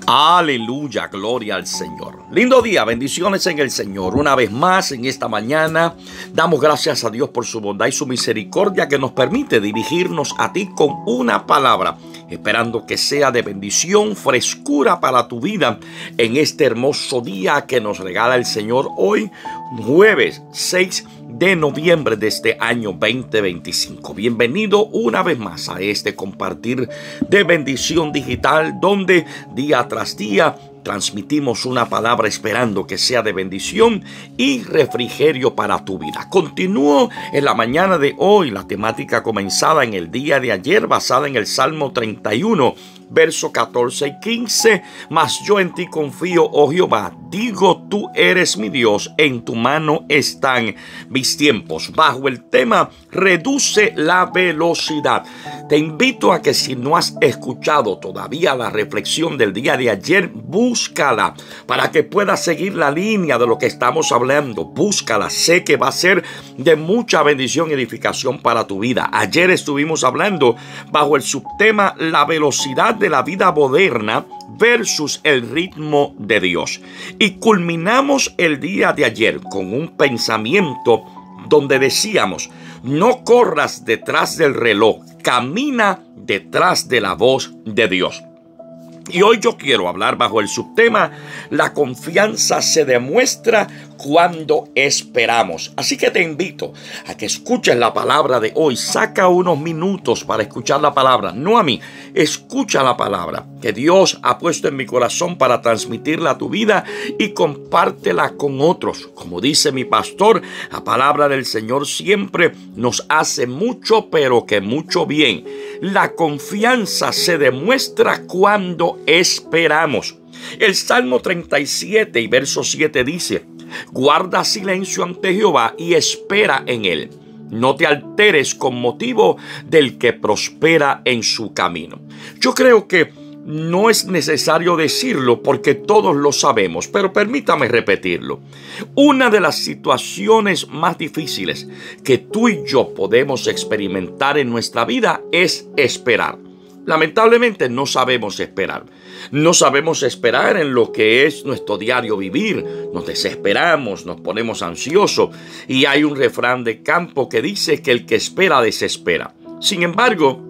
Aleluya, gloria al Señor. Lindo día, bendiciones en el Señor. Una vez más en esta mañana damos gracias a Dios por su bondad y su misericordia que nos permite dirigirnos a ti con una palabra, esperando que sea de bendición, frescura para tu vida en este hermoso día que nos regala el Señor hoy, jueves 6 de noviembre de este año 2025. Bienvenido una vez más a este compartir de bendición digital, donde día tras día transmitimos una palabra esperando que sea de bendición y refrigerio para tu vida. Continúo en la mañana de hoy la temática comenzada en el día de ayer, basada en el Salmo 31, versos 14 y 15. Mas yo en ti confío, oh Jehová, digo tú eres mi Dios, en tu mano están mis tiempos. Bajo el tema reduce la velocidad. Te invito a que si no has escuchado todavía la reflexión del día de ayer, búscala para que puedas seguir la línea de lo que estamos hablando. Búscala, sé que va a ser de mucha bendición y edificación para tu vida. Ayer estuvimos hablando bajo el subtema la velocidad de la vida moderna versus el ritmo de Dios. Y culminamos el día de ayer con un pensamiento donde decíamos: no corras detrás del reloj, camina detrás de la voz de Dios. Y hoy yo quiero hablar bajo el subtema: la confianza se demuestra cuando esperamos. Así que te invito a que escuches la palabra de hoy. Saca unos minutos para escuchar la palabra, no a mí. Escucha la palabra que Dios ha puesto en mi corazón para transmitirla a tu vida y compártela con otros. Como dice mi pastor, la palabra del Señor siempre nos hace mucho, pero que mucho bien. La confianza se demuestra cuando esperamos. El Salmo 37 y verso 7 dice: guarda silencio ante Jehová y espera en él. No te alteres con motivo del que prospera en su camino. Yo creo que no es necesario decirlo porque todos lo sabemos, pero permítame repetirlo. Una de las situaciones más difíciles que tú y yo podemos experimentar en nuestra vida es esperar. Lamentablemente no sabemos esperar. No sabemos esperar en lo que es nuestro diario vivir. Nos desesperamos, nos ponemos ansiosos. Y hay un refrán de campo que dice que el que espera desespera. Sin embargo,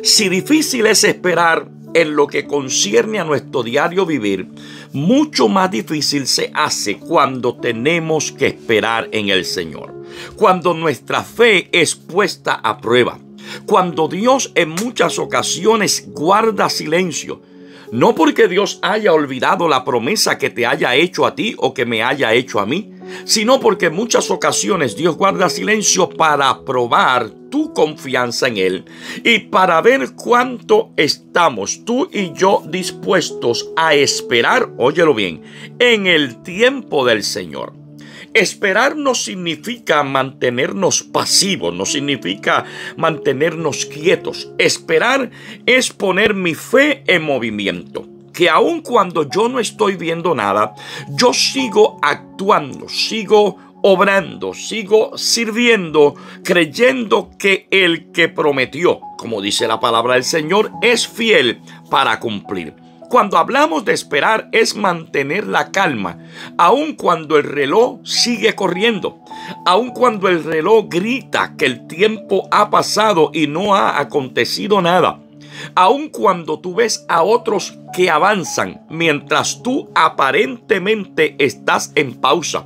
si difícil es esperar en lo que concierne a nuestro diario vivir, mucho más difícil se hace cuando tenemos que esperar en el Señor. Cuando nuestra fe es puesta a prueba. Cuando Dios en muchas ocasiones guarda silencio, no porque Dios haya olvidado la promesa que te haya hecho a ti o que me haya hecho a mí, sino porque en muchas ocasiones Dios guarda silencio para probar tu confianza en Él y para ver cuánto estamos tú y yo dispuestos a esperar, óyelo bien, en el tiempo del Señor. Esperar no significa mantenernos pasivos, no significa mantenernos quietos. Esperar es poner mi fe en movimiento. Que aun cuando yo no estoy viendo nada, yo sigo actuando, sigo obrando, sigo sirviendo, creyendo que el que prometió, como dice la palabra del Señor, es fiel para cumplir. Cuando hablamos de esperar es mantener la calma, aun cuando el reloj sigue corriendo, aun cuando el reloj grita que el tiempo ha pasado y no ha acontecido nada, aun cuando tú ves a otros que avanzan mientras tú aparentemente estás en pausa.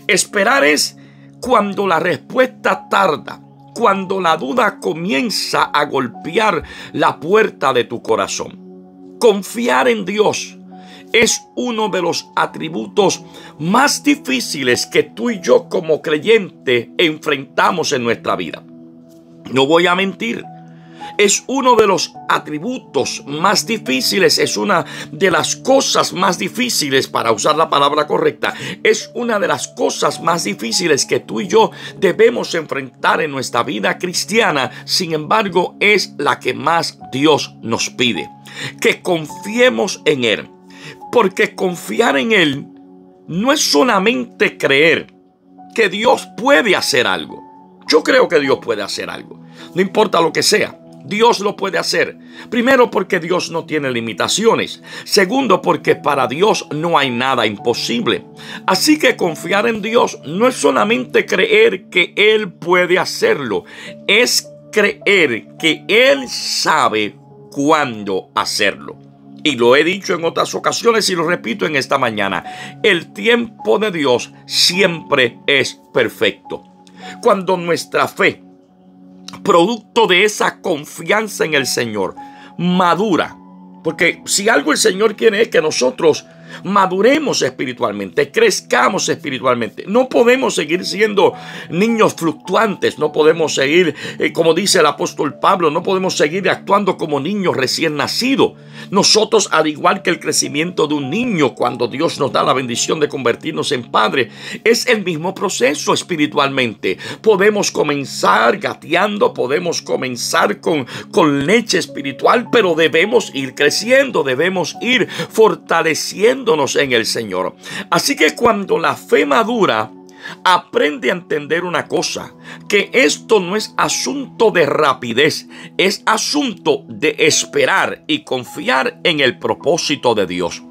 Esperar es cuando la respuesta tarda, cuando la duda comienza a golpear la puerta de tu corazón. Confiar en Dios es uno de los atributos más difíciles que tú y yo como creyente enfrentamos en nuestra vida. No voy a mentir. Es uno de los atributos más difíciles, es una de las cosas más difíciles, para usar la palabra correcta, es una de las cosas más difíciles que tú y yo debemos enfrentar en nuestra vida cristiana. Sin embargo, es la que más Dios nos pide, que confiemos en Él, porque confiar en Él no es solamente creer que Dios puede hacer algo. Yo creo que Dios puede hacer algo, no importa lo que sea. Dios lo puede hacer. Primero, porque Dios no tiene limitaciones. Segundo, porque para Dios no hay nada imposible. Así que confiar en Dios no es solamente creer que Él puede hacerlo, es creer que Él sabe cuándo hacerlo. Y lo he dicho en otras ocasiones y lo repito en esta mañana. El tiempo de Dios siempre es perfecto. Cuando nuestra fe, producto de esa confianza en el Señor, madura. Porque si algo el Señor quiere es que nosotros maduremos espiritualmente, crezcamos espiritualmente. No podemos seguir siendo niños fluctuantes, no podemos seguir, como dice el apóstol Pablo, no podemos seguir actuando como niños recién nacidos. Nosotros, al igual que el crecimiento de un niño, cuando Dios nos da la bendición de convertirnos en padre, es el mismo proceso espiritualmente. Podemos comenzar gateando, podemos comenzar con leche espiritual, pero debemos ir creciendo, debemos ir fortaleciéndonos en el Señor. Así que cuando la fe madura, aprende a entender una cosa, que esto no es asunto de rapidez, es asunto de esperar y confiar en el propósito de Dios.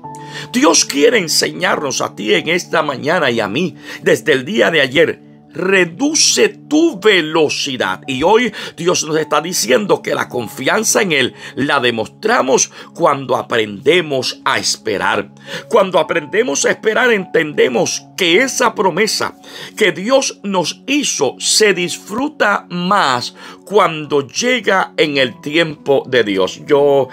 Dios quiere enseñarnos a ti en esta mañana y a mí desde el día de ayer. Reduce tu velocidad. Y hoy Dios nos está diciendo que la confianza en Él la demostramos cuando aprendemos a esperar. Cuando aprendemos a esperar, entendemos que esa promesa que Dios nos hizo se disfruta más cuando llega en el tiempo de Dios. Yo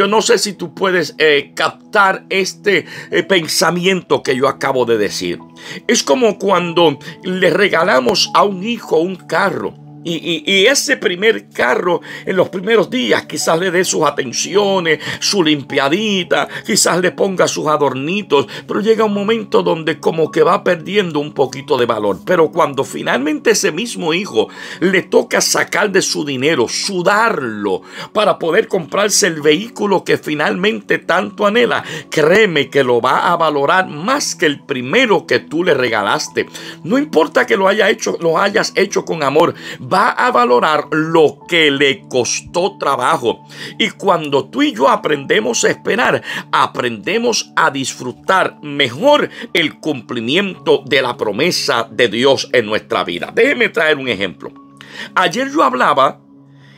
no sé si tú puedes captar este pensamiento que yo acabo de decir. Es como cuando le regalamos a un hijo un carro. Y ese primer carro, en los primeros días, quizás le dé sus atenciones, su limpiadita, quizás le ponga sus adornitos, pero llega un momento donde como que va perdiendo un poquito de valor. Pero cuando finalmente ese mismo hijo le toca sacar de su dinero, sudarlo, para poder comprarse el vehículo que finalmente tanto anhela, créeme que lo va a valorar más que el primero que tú le regalaste. No importa que lo hayas hecho con amor, va a valorar lo que le costó trabajo. Y cuando tú y yo aprendemos a esperar, aprendemos a disfrutar mejor el cumplimiento de la promesa de Dios en nuestra vida. Déjeme traer un ejemplo. Ayer yo hablaba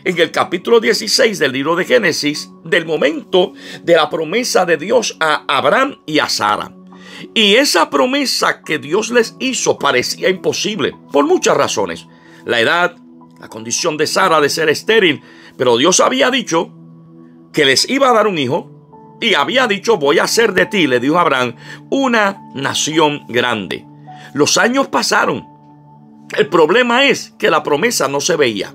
en el capítulo 16 del libro de Génesis del momento de la promesa de Dios a Abraham y a Sara. Y esa promesa que Dios les hizo parecía imposible por muchas razones. La edad, la condición de Sara de ser estéril, pero Dios había dicho que les iba a dar un hijo y había dicho: voy a hacer de ti, le dijo a Abraham, una nación grande. Los años pasaron. El problema es que la promesa no se veía.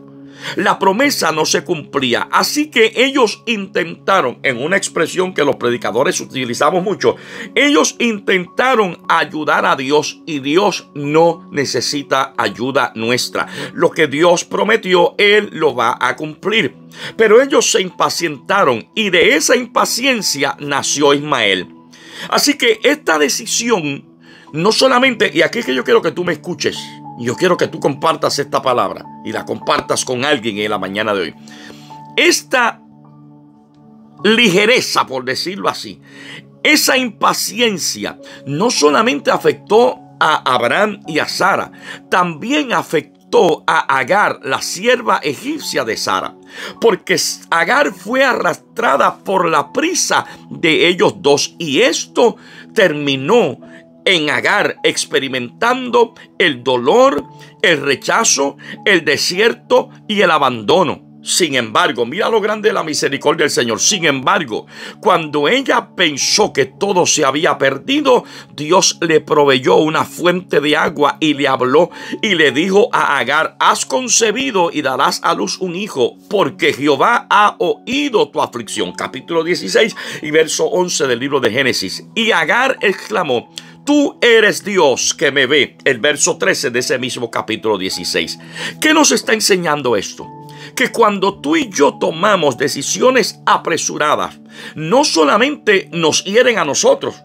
La promesa no se cumplía. Así que ellos intentaron, en una expresión que los predicadores utilizamos mucho, ellos intentaron ayudar a Dios, y Dios no necesita ayuda nuestra. Lo que Dios prometió, Él lo va a cumplir. Pero ellos se impacientaron, y de esa impaciencia nació Ismael. Así que esta decisión no solamente, y aquí es que yo quiero que tú me escuches, yo quiero que tú compartas esta palabra y la compartas con alguien en la mañana de hoy. Esta ligereza, por decirlo así, esa impaciencia no solamente afectó a Abraham y a Sara, también afectó a Agar, la sierva egipcia de Sara, porque Agar fue arrastrada por la prisa de ellos dos, y esto terminó en Agar experimentando el dolor, el rechazo, el desierto y el abandono. Sin embargo, mira lo grande de la misericordia del Señor. Sin embargo, cuando ella pensó que todo se había perdido, Dios le proveyó una fuente de agua y le habló y le dijo a Agar: has concebido y darás a luz un hijo, porque Jehová ha oído tu aflicción. Capítulo 16 y verso 11 del libro de Génesis. Y Agar exclamó: tú eres Dios que me ve. El verso 13 de ese mismo capítulo 16. ¿Qué nos está enseñando esto? Que cuando tú y yo tomamos decisiones apresuradas, no solamente nos hieren a nosotros,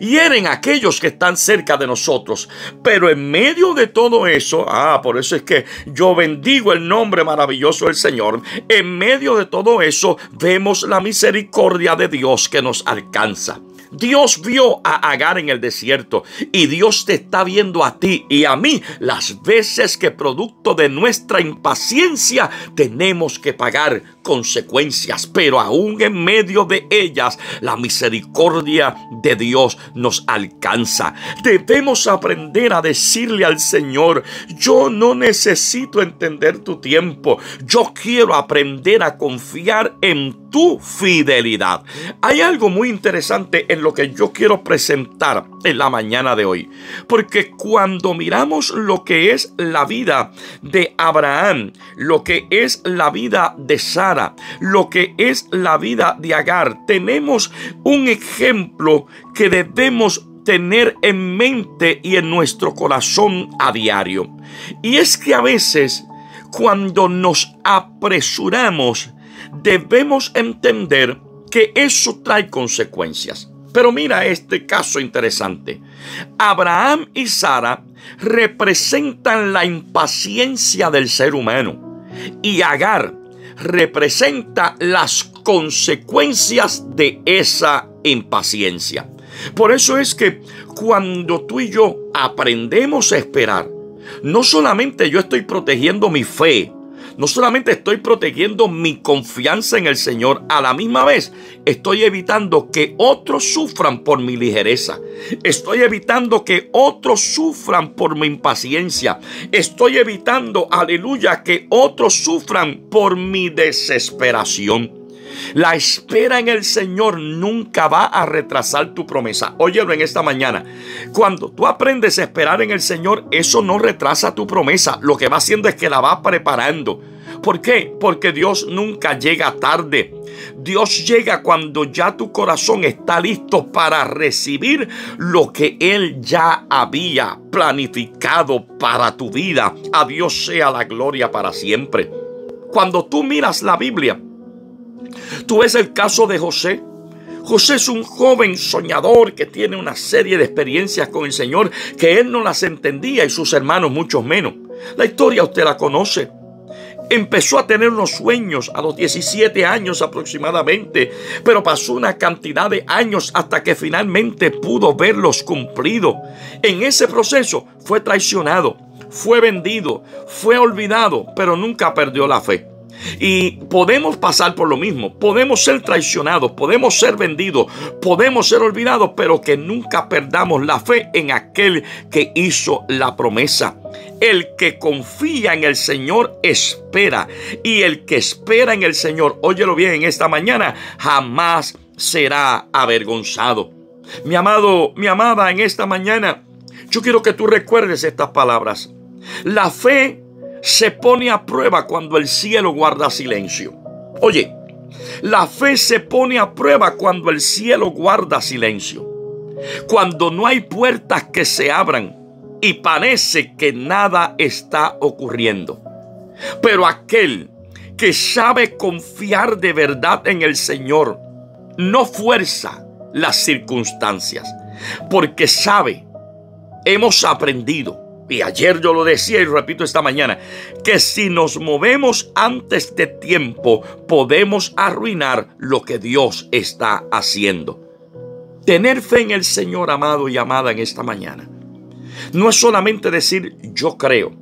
hieren a aquellos que están cerca de nosotros. Pero en medio de todo eso, por eso es que yo bendigo el nombre maravilloso del Señor. En medio de todo eso vemos la misericordia de Dios que nos alcanza. Dios vio a Agar en el desierto y Dios te está viendo a ti y a mí las veces que producto de nuestra impaciencia tenemos que pagar consecuencias, pero aún en medio de ellas la misericordia de Dios nos alcanza. Debemos aprender a decirle al Señor: yo no necesito entender tu tiempo, yo quiero aprender a confiar en tu fidelidad. Hay algo muy interesante en lo que yo quiero presentar en la mañana de hoy, porque cuando miramos lo que es la vida de Abraham, lo que es la vida de Sara, lo que es la vida de Agar, tenemos un ejemplo que debemos tener en mente y en nuestro corazón a diario. Y es que a veces, cuando nos apresuramos, debemos entender que eso trae consecuencias. Pero mira este caso interesante. Abraham y Sara representan la impaciencia del ser humano y Agar representa las consecuencias de esa impaciencia. Por eso es que cuando tú y yo aprendemos a esperar, no solamente yo estoy protegiendo mi fe, no solamente estoy protegiendo mi confianza en el Señor, a la misma vez estoy evitando que otros sufran por mi ligereza. Estoy evitando que otros sufran por mi impaciencia. Estoy evitando, aleluya, que otros sufran por mi desesperación. La espera en el Señor nunca va a retrasar tu promesa. Óyelo en esta mañana. Cuando tú aprendes a esperar en el Señor, eso no retrasa tu promesa. Lo que va haciendo es que la va preparando. ¿Por qué? Porque Dios nunca llega tarde. Dios llega cuando ya tu corazón está listo para recibir lo que Él ya había planificado para tu vida. A Dios sea la gloria para siempre. Cuando tú miras la Biblia, tú ves el caso de José. José es un joven soñador que tiene una serie de experiencias con el Señor que él no las entendía y sus hermanos mucho menos. La historia usted la conoce. Empezó a tener unos sueños a los 17 años aproximadamente, pero pasó una cantidad de años hasta que finalmente pudo verlos cumplidos. En ese proceso fue traicionado, fue vendido, fue olvidado, pero nunca perdió la fe. Y podemos pasar por lo mismo. Podemos ser traicionados, podemos ser vendidos, podemos ser olvidados, pero que nunca perdamos la fe en aquel que hizo la promesa. El que confía en el Señor espera, y el que espera en el Señor, óyelo bien en esta mañana, jamás será avergonzado. Mi amado, mi amada, en esta mañana yo quiero que tú recuerdes estas palabras. La fe se pone a prueba cuando el cielo guarda silencio. Oye, la fe se pone a prueba cuando el cielo guarda silencio. Cuando no hay puertas que se abran y parece que nada está ocurriendo. Pero aquel que sabe confiar de verdad en el Señor no fuerza las circunstancias, porque sabe, hemos aprendido. Y ayer yo lo decía y lo repito esta mañana, que si nos movemos antes de tiempo, podemos arruinar lo que Dios está haciendo. Tener fe en el Señor, amado y amada, en esta mañana, no es solamente decir yo creo.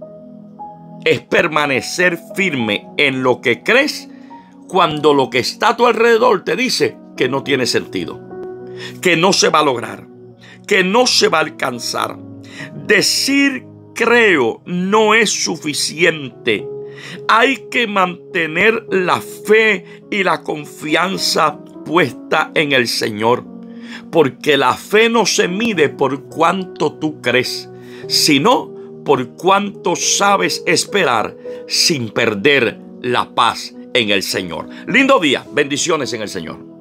Es permanecer firme en lo que crees cuando lo que está a tu alrededor te dice que no tiene sentido, que no se va a lograr, que no se va a alcanzar. Decir creo no es suficiente. Hay que mantener la fe y la confianza puesta en el Señor, porque la fe no se mide por cuánto tú crees, sino por cuánto sabes esperar sin perder la paz en el Señor. Lindo día, bendiciones en el Señor.